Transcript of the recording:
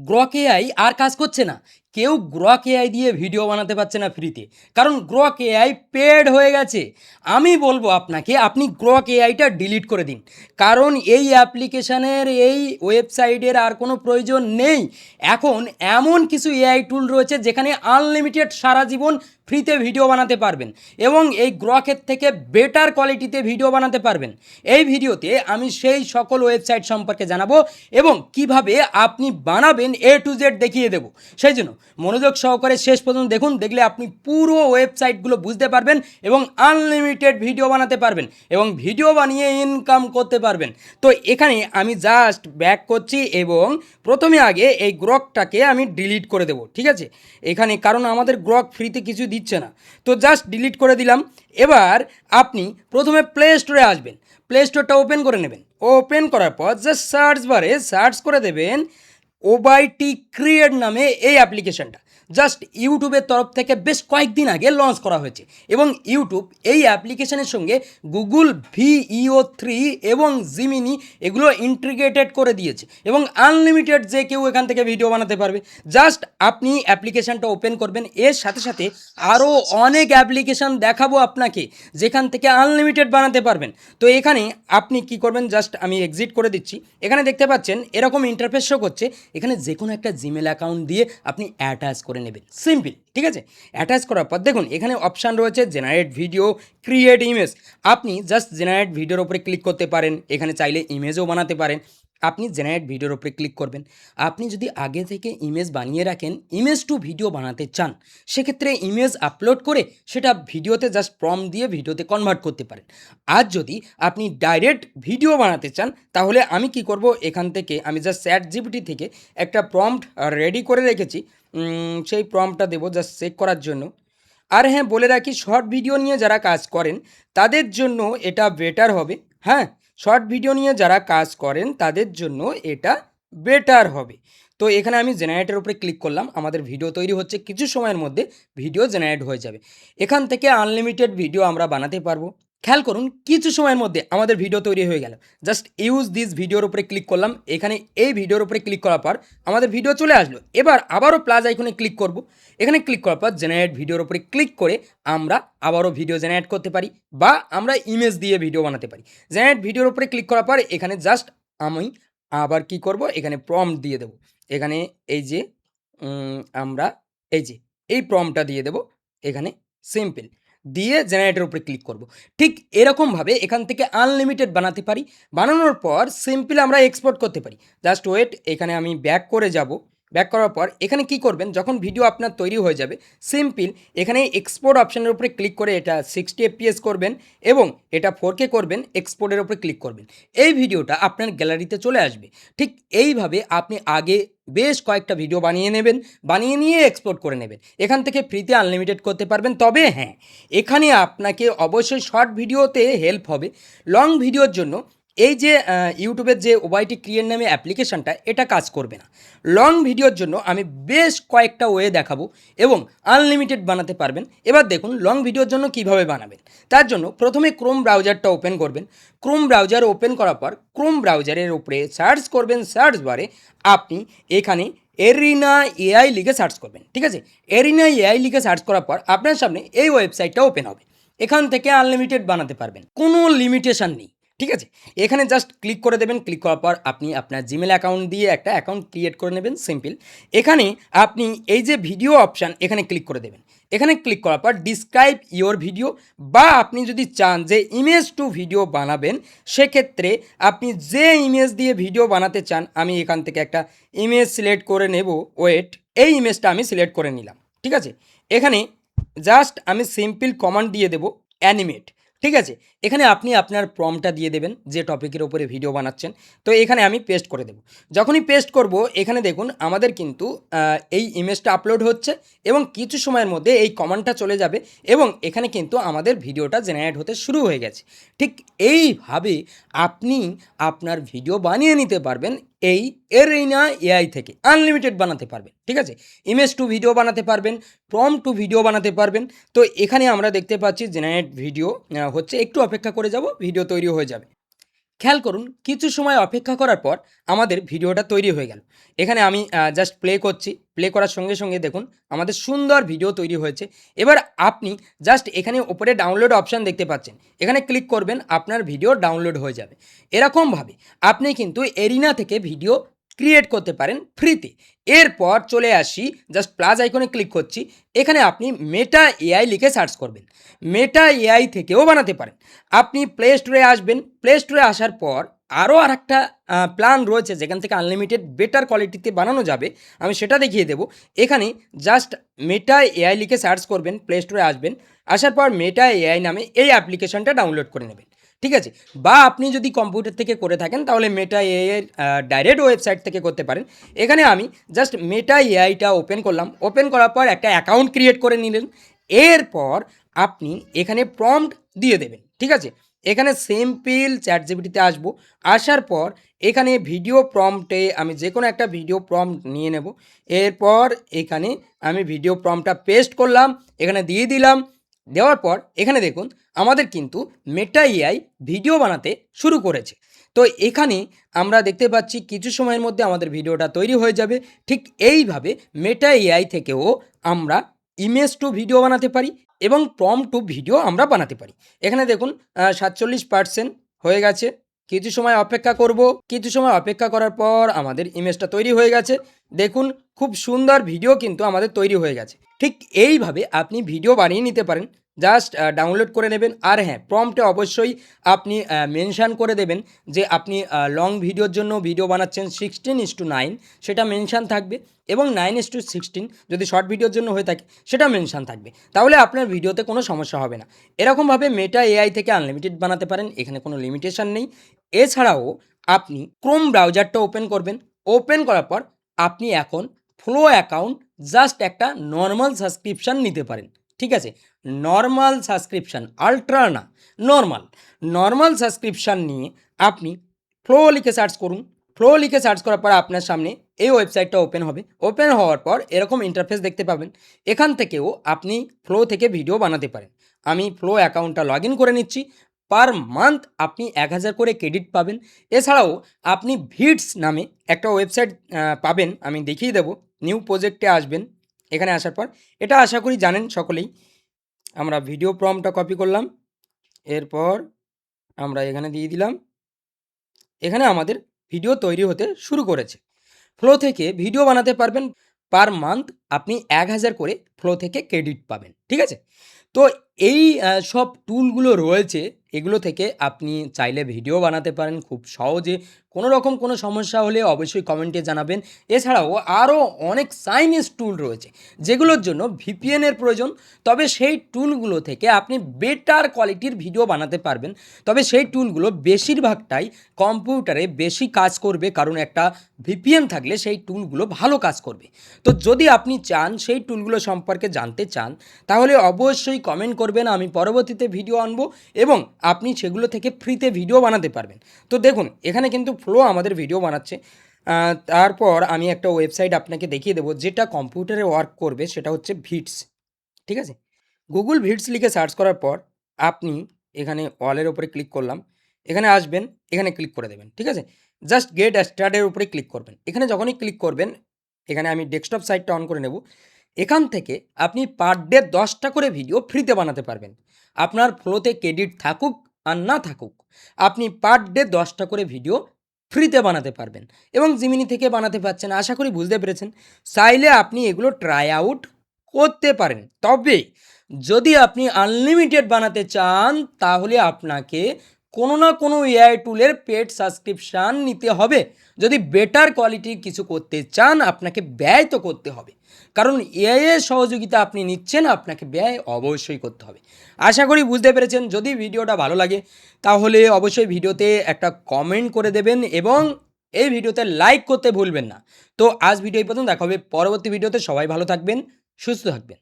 Grok AI আর কাজ করছে না। কেউ গ্রক এআই দিয়ে ভিডিও বানাতে পারছে না ফ্রিতে, কারণ গ্রক এআই পেড হয়ে গেছে। আমি বলবো আপনাকে, আপনি গ্রক এআইটা ডিলিট করে দিন, কারণ এই অ্যাপ্লিকেশানের, এই ওয়েবসাইটের আর কোনো প্রয়োজন নেই। এখন এমন কিছু এআই টুল রয়েছে যেখানে আনলিমিটেড সারা জীবন ফ্রিতে ভিডিও বানাতে পারবেন এবং এই গ্রকের থেকে বেটার কোয়ালিটিতে ভিডিও বানাতে পারবেন। এই ভিডিওতে আমি সেই সকল ওয়েবসাইট সম্পর্কে জানাবো এবং কিভাবে আপনি বানাবেন A to Z দেখিয়ে দেবো। সেই জন্য মনোযোগ সহকারে শেষ পর্যন্ত দেখুন, দেখলে আপনি পুরো ওয়েবসাইটগুলো বুঝতে পারবেন এবং আনলিমিটেড ভিডিও বানাতে পারবেন এবং ভিডিও বানিয়ে ইনকাম করতে পারবেন। তো এখানে আমি জাস্ট ব্যাক করছি এবং প্রথমে আগে এই গ্রকটাকে আমি ডিলিট করে দেবো, ঠিক আছে? এখানে কারণ আমাদের গ্রক ফ্রিতে কিছু দিচ্ছে না, তো জাস্ট ডিলিট করে দিলাম। এবার আপনি প্রথমে প্লে স্টোরে আসবেন, প্লে স্টোরটা ওপেন করে নেবেন। ওপেন করার পর জাস্ট সার্চ বারে সার্চ করে দেবেন ওবাইটি ক্রিয়েট নামে এই অ্যাপ্লিকেশনটা। জাস্ট ইউটিউবের তরফ থেকে বেশ কয়েকদিন আগে লঞ্চ করা হয়েছে এবং ইউটিউব এই অ্যাপ্লিকেশনের সঙ্গে গুগল VEO3 এবং জিমিনি এগুলো ইন্টিগ্রেটেড করে দিয়েছে এবং আনলিমিটেড যে কেউ এখান থেকে ভিডিও বানাতে পারবে। জাস্ট আপনি অ্যাপ্লিকেশানটা ওপেন করবেন, এর সাথে সাথে আরও অনেক অ্যাপ্লিকেশান দেখাবো আপনাকে যেখান থেকে আনলিমিটেড বানাতে পারবেন। তো এখানে আপনি কি করবেন, জাস্ট আমি এক্সিট করে দিচ্ছি। এখানে দেখতে পাচ্ছেন এরকম ইন্টারফেস শো করছে। এখানে যে কোনো একটা জিমেল অ্যাকাউন্ট দিয়ে আপনি অ্যাটাচ করে নেবেন, সিম্পল, ঠিক আছে? অ্যাটাচ করার পর দেখুন এখানে অপশান রয়েছে জেনারেট ভিডিও, ক্রিয়েট ইমেজ। আপনি জাস্ট জেনারেট ভিডিওর উপরে ক্লিক করতে পারেন, এখানে চাইলে ইমেজও বানাতে পারেন। আপনি জেনারেট ভিডিওর উপরে ক্লিক করবেন। আপনি যদি আগে থেকে ইমেজ বানিয়ে রাখেন, ইমেজ টু ভিডিও বানাতে চান, সেক্ষেত্রে ইমেজ আপলোড করে সেটা ভিডিওতে জাস্ট প্রম্পট দিয়ে ভিডিওতে কনভার্ট করতে পারেন। আর যদি আপনি ডাইরেক্ট ভিডিও বানাতে চান, তাহলে আমি কি করব, এখান থেকে আমি জাস্ট ChatGPT থেকে একটা প্রম্পট রেডি করে রেখেছি, সেই প্রম্পটটা দেবো জাস্ট চেক করার জন্য। আর হ্যাঁ, বলে রাখি, শর্ট ভিডিও নিয়ে যারা কাজ করেন তাদের জন্য এটা বেটার হবে। হ্যাঁ, শর্ট ভিডিও নিয়ে যারা কাজ করেন তাদের জন্য এটা বেটার হবে। তো এখানে আমি জেনারেটের উপরে ক্লিক করলাম, আমাদের ভিডিও তৈরি হচ্ছে, কিছু সময়ের মধ্যে ভিডিও জেনারেট হয়ে যাবে। এখান থেকে আনলিমিটেড ভিডিও আমরা বানাতে পারবো। খেয়াল করুন, কিছু সময়ের মধ্যে আমাদের ভিডিও তৈরি হয়ে গেল। জাস্ট ইউজ দিস ভিডিওর উপরে ক্লিক করলাম, এখানে এই ভিডিওর উপরে ক্লিক করার পর আমাদের ভিডিও চলে আসলো। এবার আবারও প্লাস আইকনে ক্লিক করব, এখানে ক্লিক করার পর জেনারেট ভিডিওর উপরে ক্লিক করে আমরা আবারও ভিডিও জেনারেট করতে পারি বা আমরা ইমেজ দিয়ে ভিডিও বানাতে পারি। জেনারেট ভিডিওর উপরে ক্লিক করার পর এখানে জাস্ট আমি আবার কি করব, এখানে প্রম্পট দিয়ে দেবো। এখানে এই যে আমরা এই যে এই প্রম্পটটা দিয়ে দেবো, এখানে সিম্পল দিয়ে জেনারেটের উপরে ক্লিক করব। ঠিক এরকমভাবে এখান থেকে আনলিমিটেড বানাতে পারি। বানানোর পর সিম্পল আমরা এক্সপোর্ট করতে পারি। জাস্ট ওয়েট, এখানে আমি ব্যাক করে যাব। ব্যাক করার পর এখানে কি করবেন, যখন ভিডিও আপনার তৈরি হয়ে যাবে, সিম্পল এখানে এক্সপোর্ট অপশানের উপরে ক্লিক করে এটা 60 FPS করবেন এবং এটা 4K করবেন, এক্সপোর্টের উপরে ক্লিক করবেন। এই ভিডিওটা আপনার গ্যালারিতে চলে আসবে। ঠিক এইভাবে আপনি আগে বেশ কয়েকটা ভিডিও বানিয়ে নেবেন, বানিয়ে নিয়ে এক্সপোর্ট করে নেবেন। এখান থেকে ফ্রিতে আনলিমিটেড করতে পারবেন। তবে হ্যাঁ, এখানে আপনাকে অবশ্যই শর্ট ভিডিওতে হেল্প হবে। লং ভিডিওর জন্য এই যে ইউটিউবের যে ওবাইটি ক্রিয়েট নামে অ্যাপ্লিকেশানটা, এটা কাজ করবে না। লং ভিডিওর জন্য আমি বেশ কয়েকটা ওয়ে দেখাবো এবং আনলিমিটেড বানাতে পারবেন। এবার দেখুন লং ভিডিওর জন্য কিভাবে বানাবেন। তার জন্য প্রথমে ক্রোম ব্রাউজারটা ওপেন করবেন। ক্রোম ব্রাউজার ওপেন করার পর ক্রোম ব্রাউজারের উপরে সার্চ করবেন, সার্চ বারে আপনি এখানে এরিনা এআই লিখে সার্চ করবেন, ঠিক আছে? এরিনা এআই লিখে সার্চ করার পর আপনার সামনে এই ওয়েবসাইটটা ওপেন হবে। এখান থেকে আনলিমিটেড বানাতে পারবেন, কোনো লিমিটেশান নেই, ঠিক আছে? এখানে জাস্ট ক্লিক করে দেবেন। ক্লিক করার পর আপনি আপনার জিমেল অ্যাকাউন্ট দিয়ে একটা অ্যাকাউন্ট ক্রিয়েট করে নেবেন, সিম্পল। এখানে আপনি এই যে ভিডিও অপশান, এখানে ক্লিক করে দেবেন। এখানে ক্লিক করার পর ডিসক্রাইব ইওর ভিডিও, বা আপনি যদি চান যে ইমেজ টু ভিডিও বানাবেন, সেক্ষেত্রে আপনি যে ইমেজ দিয়ে ভিডিও বানাতে চান, আমি এখান থেকে একটা ইমেজ সিলেক্ট করে নেব। ওয়েট, এই ইমেজটা আমি সিলেক্ট করে নিলাম, ঠিক আছে? এখানে জাস্ট আমি সিম্পল কমান্ড দিয়ে দেব অ্যানিমেট, ঠিক আছে? এখানে আপনি আপনার প্রম্পটটা দিয়ে দেবেন যে টপিকের ওপরে ভিডিও বানাচ্ছেন। তো এখানে আমি পেস্ট করে দেব। যখনই পেস্ট করব, এখানে দেখুন আমাদের কিন্তু এই ইমেজটা আপলোড হচ্ছে এবং কিছু সময়ের মধ্যে এই কমান্ডটা চলে যাবে এবং এখানে কিন্তু আমাদের ভিডিওটা জেনারেট হতে শুরু হয়ে গেছে। ঠিক এইভাবে আপনি আপনার ভিডিও বানিয়ে নিতে পারবেন এই এরিনা এআই থেকে, আনলিমিটেড বানাতে পারবেন, ঠিক আছে? ইমেজ টু ভিডিও বানাতে পারবেন, প্রম্পট টু ভিডিও বানাতে পারবেন। তো এখানে আমরা দেখতে পাচ্ছি জেনারেট ভিডিও হচ্ছে, একটু অপেক্ষা করে যাব, ভিডিও তৈরি হয়ে যাবে। খেয়াল করুন কিছু সময় অপেক্ষা করার পর আমাদের ভিডিওটা তৈরি হয়ে গেল। এখানে আমি জাস্ট প্লে করছি। প্লে করার সঙ্গে, সঙ্গে দেখুন আমাদের সুন্দর ভিডিও তৈরি হয়েছে। এবার আপনি জাস্ট এখানে ওপরে ডাউনলোড অপশান দেখতে পাচ্ছেন। এখানে ক্লিক করবেন, আপনার ভিডিও ডাউনলোড হয়ে যাবে। এরকমভাবে আপনি কিন্তু এরিনা থেকে ভিডিও ক্রিয়েট করতে পারেন ফ্রিতে। এরপর চলে আসি, জাস্ট প্লাস আইকনে ক্লিক করছি। এখানে আপনি মেটা এআই লিখে সার্চ করবেন। মেটা এআই থেকেও বানাতে পারেন। আপনি প্লে স্টোরে আসবেন। প্লে স্টোরে আসার পর আরও আরেকটা প্ল্যান রয়েছে যেখান থেকে আনলিমিটেড বেটার কোয়ালিটিতে বানানো যাবে। আমি সেটা দেখিয়ে দেবো। এখানে জাস্ট মেটা এআই লিখে সার্চ করবেন, প্লে স্টোরে আসবেন। আসার পর মেটা এআই নামে এই অ্যাপ্লিকেশনটা ডাউনলোড করে নেবেন। ঠিক আছে? বা আপনি যদি কম্পিউটার থেকে করে থাকেন তাহলে মেটা এআই এর ডাইরেক্ট ওয়েবসাইট থেকে করতে পারেন। এখানে আমি জাস্ট মেটা এআইটা ওপেন করলাম। ওপেন করার পর একটা অ্যাকাউন্ট ক্রিয়েট করে নিলেন। এরপর আপনি এখানে প্রম্পট দিয়ে দেবেন। ঠিক আছে? এখানে সিম্পল চ্যাটজিপিটিতে আসবো। আসার পর এখানে ভিডিও প্রম্পটে আমি যে কোনো একটা ভিডিও প্রম্পট নিয়ে নেব। এরপর এখানে আমি ভিডিও প্রম্পটটা পেস্ট করলাম, এখানে দিয়ে দিলাম। দেওয়ার পর এখানে দেখুন আমাদের কিন্তু মেটা এআই ভিডিও বানাতে শুরু করেছে। তো এখানে আমরা দেখতে পাচ্ছি কিছু সময়ের মধ্যে আমাদের ভিডিওটা তৈরি হয়ে যাবে। ঠিক এইভাবে মেটা এআই থেকেও আমরা ইমেজ টু ভিডিও বানাতে পারি এবং প্রম্পট টু ভিডিও আমরা বানাতে পারি। এখানে দেখুন 47% হয়ে গেছে। কিছু সময় অপেক্ষা করব। কিছু সময় অপেক্ষা করার পর আমাদের ইমেজটা তৈরি হয়ে গেছে। দেখুন খুব সুন্দর ভিডিও কিন্তু আমাদের তৈরি হয়ে গেছে। ঠিক এইভাবে আপনি ভিডিও বানিয়ে নিতে পারেন। জাস্ট ডাউনলোড করে নেবেন। আর হ্যাঁ, প্রম্পটে অবশ্যই আপনি মেনশান করে দেবেন যে আপনি লং ভিডিওর জন্য ভিডিও বানাচ্ছেন 16:9 সেটা মেনশান থাকবে, এবং 9:16 যদি শর্ট ভিডিওর জন্য হয়ে থাকে সেটা মেনশান থাকবে। তাহলে আপনার ভিডিওতে কোনো সমস্যা হবে না। এরকমভাবে মেটা এআই থেকে আনলিমিটেড বানাতে পারেন, এখানে কোনো লিমিটেশন নেই। এছাড়াও আপনি ক্রোম ব্রাউজারটা ওপেন করবেন। ওপেন করার পর আপনি এখন ফ্লো অ্যাকাউন্ট জাস্ট একটা নর্মাল সাবস্ক্রিপশান নিতে পারেন। ঠিক আছে? নর্মাল সাবস্ক্রিপশান, আলট্রা না, নর্মাল। নর্মাল সাবস্ক্রিপশান নিয়ে আপনি ফ্লো লিখে সার্চ করুন। ফ্লো লিখে সার্চ করার পর আপনার সামনে এই ওয়েবসাইটটা ওপেন হবে। ওপেন হওয়ার পর এরকম ইন্টারফেস দেখতে পাবেন। এখান থেকেও আপনি ফ্লো থেকে ভিডিও বানাতে পারেন। আমি ফ্লো অ্যাকাউন্টটা লগ ইন করে নিচ্ছি। পার মান্থ আপনি 1000 করে ক্রেডিট পাবেন। এছাড়াও আপনি ভিডস নামে একটা ওয়েবসাইট পাবেন, আমি দেখিয়ে দেবো। নিউ প্রজেক্টে আসবেন। এখানে আসার পর এটা আশা করি জানেন সকলেই। আমরা ভিডিও প্রম্পটটা কপি করলাম। এরপর আমরা এখানে দিয়ে দিলাম। এখানে আমাদের ভিডিও তৈরি হতে শুরু করেছে। ফ্লো থেকে ভিডিও বানাতে পারবেন। পার মান্থ আপনি 1000 করে ফ্লো থেকে ক্রেডিট পাবেন। ঠিক আছে? তো এই সব টুলগুলো রয়েছে, এগুলো থেকে আপনি চাইলে ভিডিও বানাতে পারেন খুব সহজে। কোনো রকম কোনো সমস্যা হলে অবশ্যই কমেন্টে জানাবেন। এছাড়াও আরও অনেক চাইনিজ টুল রয়েছে যেগুলোর জন্য ভিপিএনের প্রয়োজন। তবে সেই টুলগুলো থেকে আপনি বেটার কোয়ালিটির ভিডিও বানাতে পারবেন। তবে সেই টুলগুলো বেশিরভাগটাই কম্পিউটারে বেশি কাজ করবে, কারণ একটা ভিপিএন থাকলে সেই টুলগুলো ভালো কাজ করবে। তো যদি আপনি চান সেই টুলগুলো সম্পর্কে জানতে চান তাহলে অবশ্যই কমেন্ট করবেন, আমি পরবর্তীতে ভিডিও আনবো এবং আপনি সেগুলো থেকে ফ্রিতে ভিডিও বানাতে পারবেন। তো দেখুন এখানে কিন্তু ফ্লো আমাদের ভিডিও বানাচ্ছে। তারপর আমি একটা ওয়েবসাইট আপনাকে দেখিয়ে দেবো যেটা কম্পিউটারে ওয়ার্ক করবে, সেটা হচ্ছে ভিডস। ঠিক আছে? গুগল ভিডস লিখে সার্চ করার পর আপনি এখানে অলের উপরে ক্লিক করলাম। এখানে আসবেন, এখানে ক্লিক করে দেবেন। ঠিক আছে? জাস্ট গেট স্টার্টের উপরে ক্লিক করবেন। এখানে যখনই ক্লিক করবেন, এখানে আমি ডেস্কটপ সাইটটা অন করে নেব। এখান থেকে আপনি পার ডে 10টা করে ভিডিও ফ্রিতে বানাতে পারবেন। আপনার ফ্লোতে ক্রেডিট থাকুক আর না থাকুক, আপনি পার ডে 10টা করে ভিডিও ফ্রিতে বানাতে পারবেন। এবং জিমিনি থেকে বানাতে পারছেন, আশা করি বুঝতে পেরেছেন। চাইলে আপনি এগুলো ট্রাই আউট করতে পারেন। তবে যদি আপনি আনলিমিটেড বানাতে চান তাহলে আপনাকে কোনো না কোনো এআই টুলের পেড সাবস্ক্রিপশান নিতে হবে। যদি বেটার কোয়ালিটির কিছু করতে চান আপনাকে ব্যয় তো করতে হবে, কারণ এআই এর সহযোগিতা আপনি নিচ্ছেন, আপনাকে ব্যয় অবশ্যই করতে হবে। আশা করি বুঝতে পেরেছেন। যদি ভিডিওটা ভালো লাগে তাহলে অবশ্যই ভিডিওতে একটা কমেন্ট করে দেবেন এবং এই ভিডিওতে লাইক করতে ভুলবেন না। তো আজ ভিডিও এই পর্যন্ত, দেখা হবে পরবর্তী ভিডিওতে। সবাই ভালো থাকবেন, সুস্থ থাকবেন।